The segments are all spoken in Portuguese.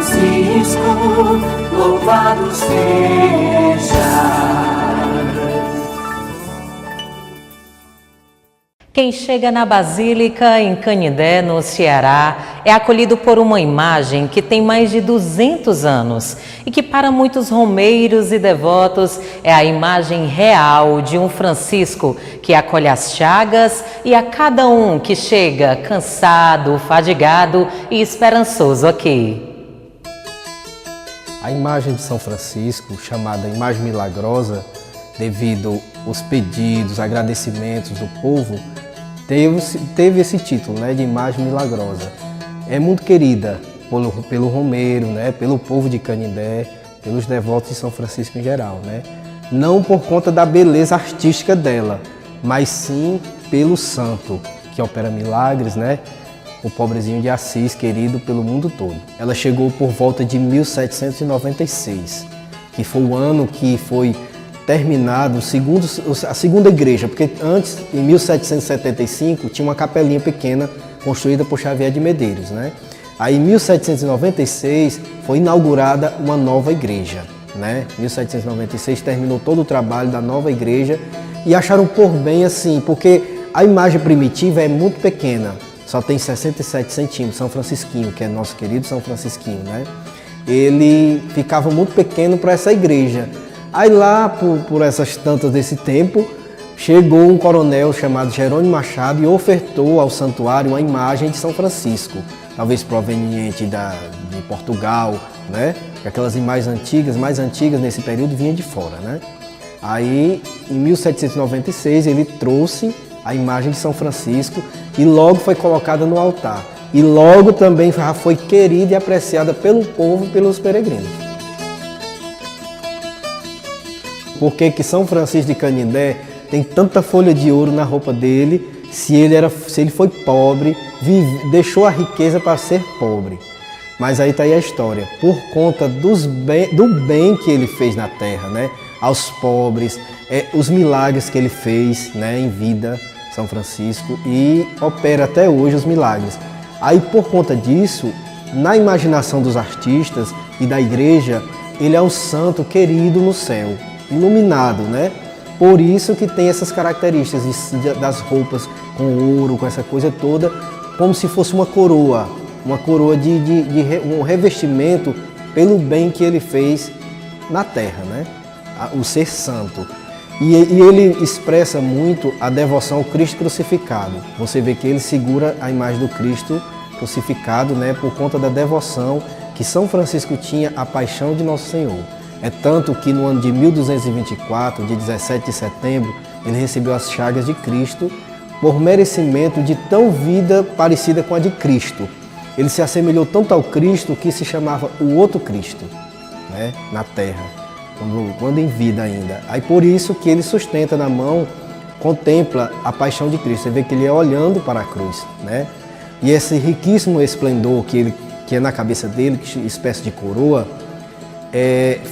Francisco, louvado seja. Quem chega na Basílica, em Canindé, no Ceará, é acolhido por uma imagem que tem mais de 200 anos e que para muitos romeiros e devotos é a imagem real de um Francisco que acolhe as chagas e a cada um que chega cansado, fadigado e esperançoso aqui. A imagem de São Francisco, chamada Imagem Milagrosa, devido aos pedidos, agradecimentos do povo, teve esse título, né, de Imagem Milagrosa. É muito querida pelo romeiro, né, pelo povo de Canindé, pelos devotos de São Francisco em geral, né? Não por conta da beleza artística dela, mas sim pelo santo, que opera milagres, né? O pobrezinho de Assis, querido pelo mundo todo. Ela chegou por volta de 1796, que foi o ano que foi terminado a segunda igreja, porque antes, em 1775, tinha uma capelinha pequena construída por Xavier de Medeiros, né? Aí, em 1796, foi inaugurada uma nova igreja, né? 1796 terminou todo o trabalho da nova igreja e acharam por bem assim, porque a imagem primitiva é muito pequena, só tem 67 centímetros, São Francisquinho, que é nosso querido São Francisquinho, né? Ele ficava muito pequeno para essa igreja. Aí lá, por essas tantas desse tempo, chegou um coronel chamado Jerônimo Machado e ofertou ao santuário uma imagem de São Francisco, talvez proveniente de Portugal, né? Aquelas imagens mais antigas nesse período vinham de fora, né? Aí, em 1796, ele trouxe a imagem de São Francisco e logo foi colocada no altar. E logo também já foi querida e apreciada pelo povo e pelos peregrinos. Por que que São Francisco de Canindé tem tanta folha de ouro na roupa dele, se ele foi pobre, deixou a riqueza para ser pobre? Mas aí está aí a história, por conta do bem que ele fez na terra, né? Aos pobres, os milagres que ele fez, né, em vida, São Francisco, e opera até hoje os milagres. Aí por conta disso, na imaginação dos artistas e da igreja, ele é um santo querido no céu, iluminado, né? Por isso que tem essas características das roupas com ouro, com essa coisa toda, como se fosse uma coroa de um revestimento pelo bem que ele fez na terra, né? O ser santo. E ele expressa muito a devoção ao Cristo crucificado. Você vê que ele segura a imagem do Cristo crucificado, né? Por conta da devoção que São Francisco tinha à paixão de Nosso Senhor. É tanto que no ano de 1224, dia 17 de setembro, ele recebeu as chagas de Cristo por merecimento de tão vida parecida com a de Cristo. Ele se assemelhou tanto ao Cristo que se chamava o outro Cristo, né, na terra, quando em vida ainda. Aí por isso que ele sustenta na mão, contempla a paixão de Cristo. Você vê que ele é olhando para a cruz, né? E esse riquíssimo esplendor que é na cabeça dele, que espécie de coroa,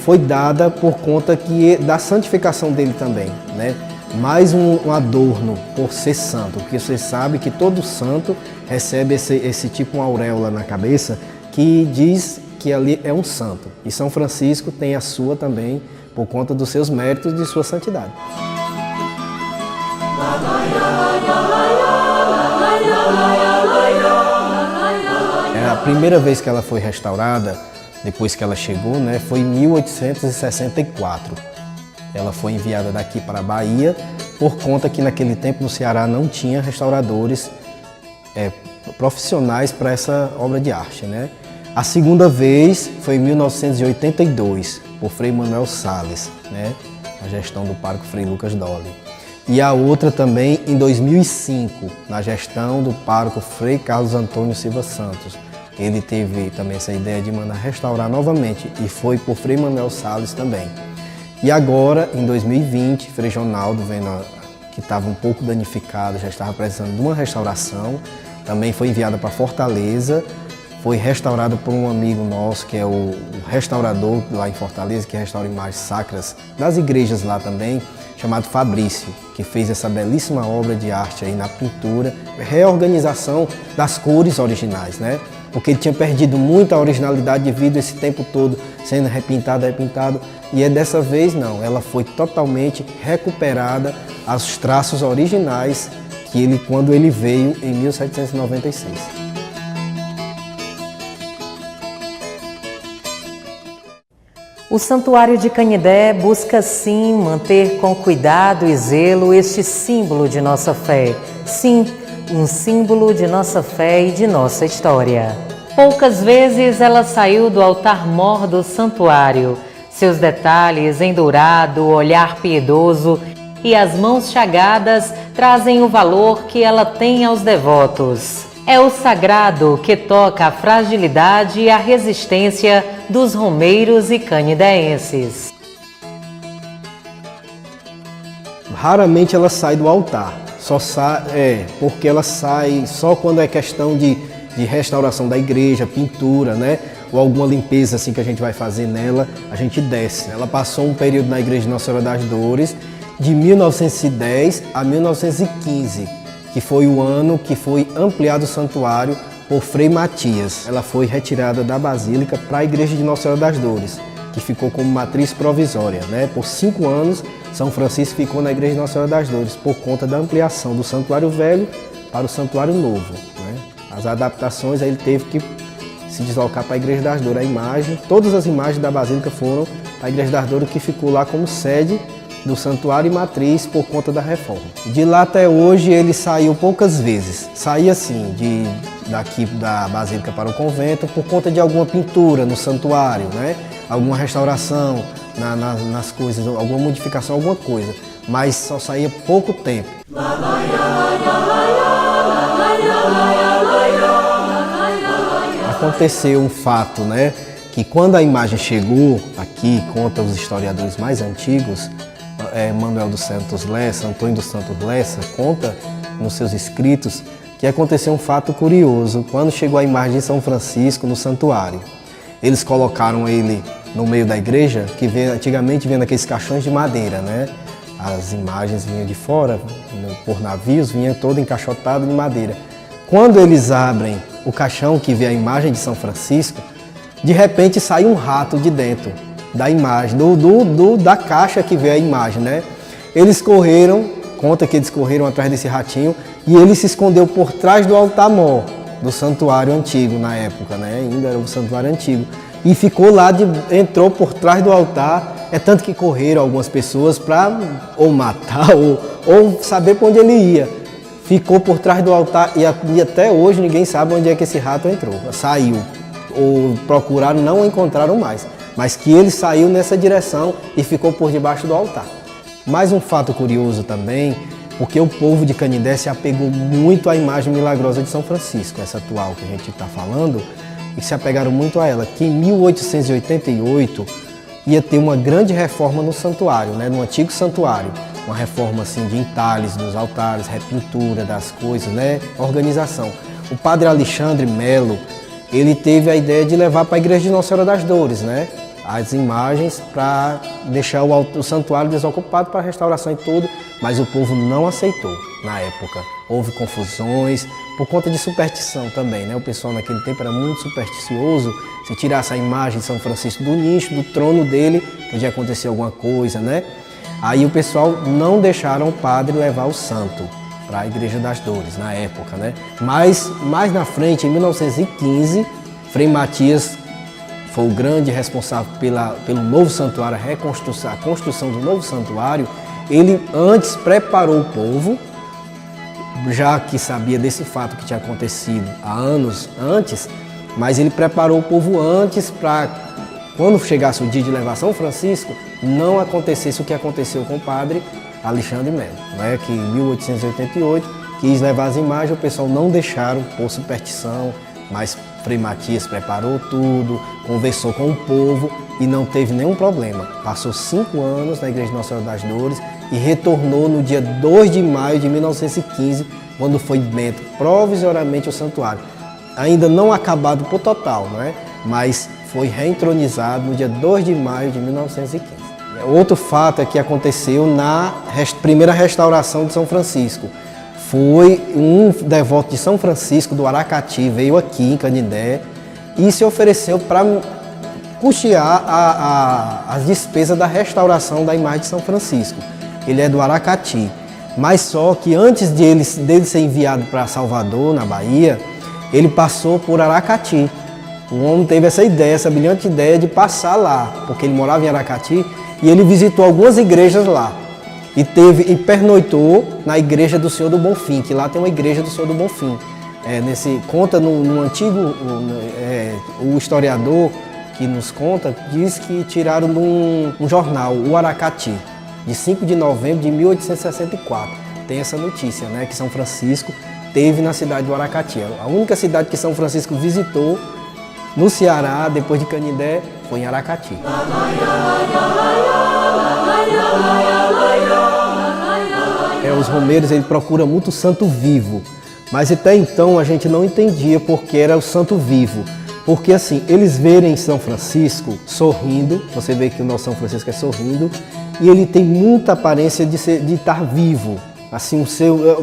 foi dada por conta da santificação dele também, né? Mais um adorno por ser santo, porque você sabe que todo santo recebe esse tipo uma auréola na cabeça que diz que ali é um santo. E São Francisco tem a sua também por conta dos seus méritos e de sua santidade. A primeira vez que ela foi restaurada, depois que ela chegou, né, foi em 1864. Ela foi enviada daqui para a Bahia, por conta que naquele tempo no Ceará não tinha restauradores profissionais para essa obra de arte, né? A segunda vez foi em 1982, por Frei Manuel Sales, né, na gestão do pároco Frei Lucas Dolly. E a outra também em 2005, na gestão do pároco Frei Carlos Antônio Silva Santos. Ele teve também essa ideia de mandar restaurar novamente e foi por Frei Manuel Sales também. E agora, em 2020, Frei Ronaldo, vendo que estava um pouco danificado, já estava precisando de uma restauração, também foi enviada para Fortaleza, foi restaurada por um amigo nosso, que é o restaurador lá em Fortaleza, que restaura imagens sacras das igrejas lá também, chamado Fabrício, que fez essa belíssima obra de arte aí na pintura, reorganização das cores originais, né? porque ele tinha perdido muita originalidade de vida esse tempo todo, sendo repintado, e dessa vez não, ela foi totalmente recuperada aos traços originais que ele, quando ele veio em 1796. O Santuário de Canidé busca sim manter com cuidado e zelo este símbolo de nossa fé. Sim, um símbolo de nossa fé e de nossa história. Poucas vezes ela saiu do altar-mor do santuário. Seus detalhes em dourado, olhar piedoso e as mãos chagadas trazem o valor que ela tem aos devotos. É o sagrado que toca a fragilidade e a resistência dos romeiros e canideenses. Raramente ela sai do altar, porque ela sai só quando é questão de restauração da igreja, pintura, né? Ou alguma limpeza assim que a gente vai fazer nela, a gente desce. Ela passou um período na igreja de Nossa Senhora das Dores, de 1910 a 1915. Que foi o ano que foi ampliado o santuário por Frei Matias. Ela foi retirada da Basílica para a Igreja de Nossa Senhora das Dores, que ficou como matriz provisória, né? Por 5 anos, São Francisco ficou na Igreja de Nossa Senhora das Dores, por conta da ampliação do Santuário Velho para o Santuário Novo, né? As adaptações, aí ele teve que se deslocar para a Igreja das Dores. Todas as imagens da Basílica foram para a Igreja das Dores, que ficou lá como sede do santuário e matriz por conta da reforma. De lá até hoje ele saiu poucas vezes. Saía assim, daqui da Basílica para o convento por conta de alguma pintura no santuário, né? Alguma restauração nas coisas, alguma modificação, alguma coisa. Mas só saía pouco tempo. Aconteceu um fato, né? Que quando a imagem chegou aqui, conta os historiadores mais antigos, Manuel dos Santos Lessa, Antônio dos Santos Lessa, conta nos seus escritos que aconteceu um fato curioso quando chegou a imagem de São Francisco no santuário. Eles colocaram ele no meio da igreja, que antigamente vinha naqueles caixões de madeira, né? As imagens vinham de fora, por navios, vinha todo encaixotado de madeira. Quando eles abrem o caixão que vê a imagem de São Francisco, de repente sai um rato de dentro da imagem, da caixa que vê a imagem, né? Eles correram, conta que eles correram atrás desse ratinho e ele se escondeu por trás do altar-mor do santuário antigo na época, né? Ainda era o santuário antigo. E ficou lá, entrou por trás do altar, é tanto que correram algumas pessoas para ou matar ou saber para onde ele ia. Ficou por trás do altar e até hoje ninguém sabe onde é que esse rato entrou, saiu. Ou procuraram, não o encontraram mais. Mas que ele saiu nessa direção e ficou por debaixo do altar. Mais um fato curioso também, porque o povo de Canindé se apegou muito à imagem milagrosa de São Francisco, essa atual que a gente está falando, e se apegaram muito a ela, que em 1888 ia ter uma grande reforma no santuário, né, no antigo santuário. Uma reforma assim, de entalhes dos altares, repintura das coisas, né, organização. O padre Alexandre Melo, ele teve a ideia de levar para a Igreja de Nossa Senhora das Dores, né? As imagens para deixar o santuário desocupado para restauração e tudo, mas o povo não aceitou na época. Houve confusões, por conta de superstição também, né? O pessoal naquele tempo era muito supersticioso, se tirasse a imagem de São Francisco do nicho, do trono dele, podia acontecer alguma coisa, né? Aí o pessoal não deixaram o padre levar o santo para a Igreja das Dores, na época, né? Mas mais na frente, em 1915, Frei Matias foi o grande responsável pelo novo santuário, a construção do novo santuário. Ele antes preparou o povo, já que sabia desse fato que tinha acontecido há anos antes, mas ele preparou o povo antes para, quando chegasse o dia de levar São Francisco, não acontecesse o que aconteceu com o padre Alexandre Melo, né? Que em 1888 quis levar as imagens, o pessoal não deixaram por superstição, mas Frei Matias preparou tudo, conversou com o povo e não teve nenhum problema. Passou 5 anos na Igreja de Nossa Senhora das Dores e retornou no dia 2 de maio de 1915, quando foi bento provisoriamente o santuário. Ainda não acabado por total, não é? Mas foi reentronizado no dia 2 de maio de 1915. Outro fato é que aconteceu na primeira restauração de São Francisco. foi um devoto de São Francisco do Aracati, veio aqui em Canindé e se ofereceu para custear as despesas da restauração da imagem de São Francisco. Ele é do Aracati, mas só que antes dele ser enviado para Salvador, na Bahia, ele passou por Aracati. O homem teve essa ideia, essa brilhante ideia de passar lá, porque ele morava em Aracati e ele visitou algumas igrejas lá. E pernoitou na igreja do Senhor do Bonfim, que lá tem uma igreja do Senhor do Bonfim. Conta no antigo, o historiador que nos conta, diz que tiraram de um jornal, o Aracati, de 5 de novembro de 1864. Tem essa notícia, né, que São Francisco teve na cidade do Aracati. A única cidade que São Francisco visitou no Ceará, depois de Canindé, foi em Aracati. Os romeiros, ele procura muito o santo vivo, mas até então a gente não entendia porque era o santo vivo. Porque assim, eles verem São Francisco sorrindo, você vê que o nosso São Francisco é sorrindo, e ele tem muita aparência de estar vivo, assim,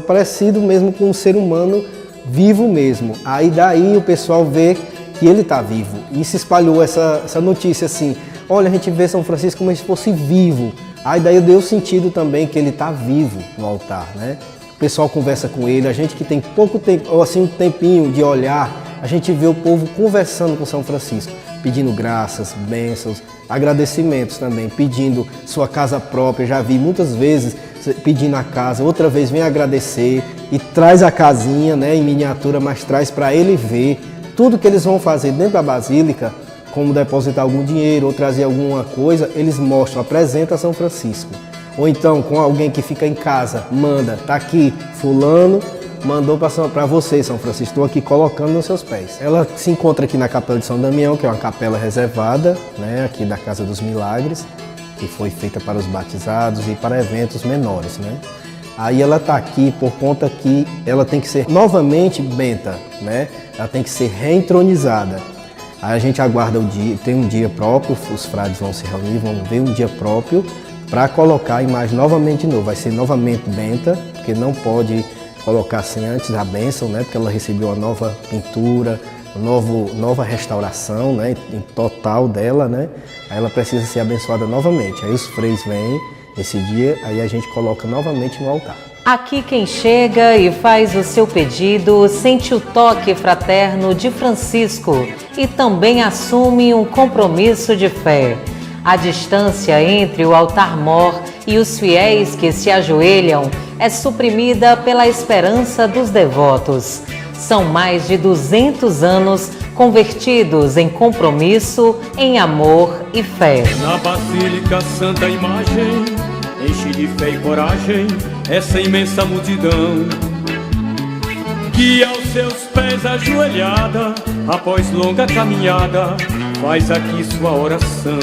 parecido mesmo com um ser humano vivo mesmo. Aí daí o pessoal vê que ele está vivo, e se espalhou essa notícia assim, olha, a gente vê São Francisco como se fosse vivo. Aí daí deu sentido também que ele está vivo no altar, né? O pessoal conversa com ele, a gente que tem pouco tempo, ou assim um tempinho de olhar, a gente vê o povo conversando com São Francisco, pedindo graças, bênçãos, agradecimentos também, pedindo sua casa própria. Já vi muitas vezes pedindo a casa, outra vez vem agradecer e traz a casinha, né, em miniatura, mas traz para ele ver tudo que eles vão fazer dentro da Basílica, como depositar algum dinheiro ou trazer alguma coisa, eles mostram, apresentam a São Francisco. Ou então, com alguém que fica em casa, manda, tá aqui, fulano mandou para você, São Francisco, estou aqui colocando nos seus pés. Ela se encontra aqui na Capela de São Damião, que é uma capela reservada, né, aqui da Casa dos Milagres, que foi feita para os batizados e para eventos menores, né? Aí ela está aqui por conta que ela tem que ser novamente benta, né? Ela tem que ser reentronizada. Aí a gente aguarda o dia, tem um dia próprio, os frades vão se reunir, vão ver um dia próprio para colocar a imagem novamente de novo. Vai ser novamente benta, porque não pode colocar sem antes a bênção, né? Porque ela recebeu uma nova pintura, nova restauração, né? Em total dela, né? Aí ela precisa ser abençoada novamente. Aí os freis vêm nesse dia, aí a gente coloca novamente no altar. Aqui quem chega e faz o seu pedido sente o toque fraterno de Francisco e também assume um compromisso de fé. A distância entre o altar-mor e os fiéis que se ajoelham é suprimida pela esperança dos devotos. São mais de 200 anos convertidos em compromisso, em amor e fé. Na Basílica Santa Imagem, enche de fé e coragem essa imensa multidão que aos seus pés ajoelhada, após longa caminhada, faz aqui sua oração.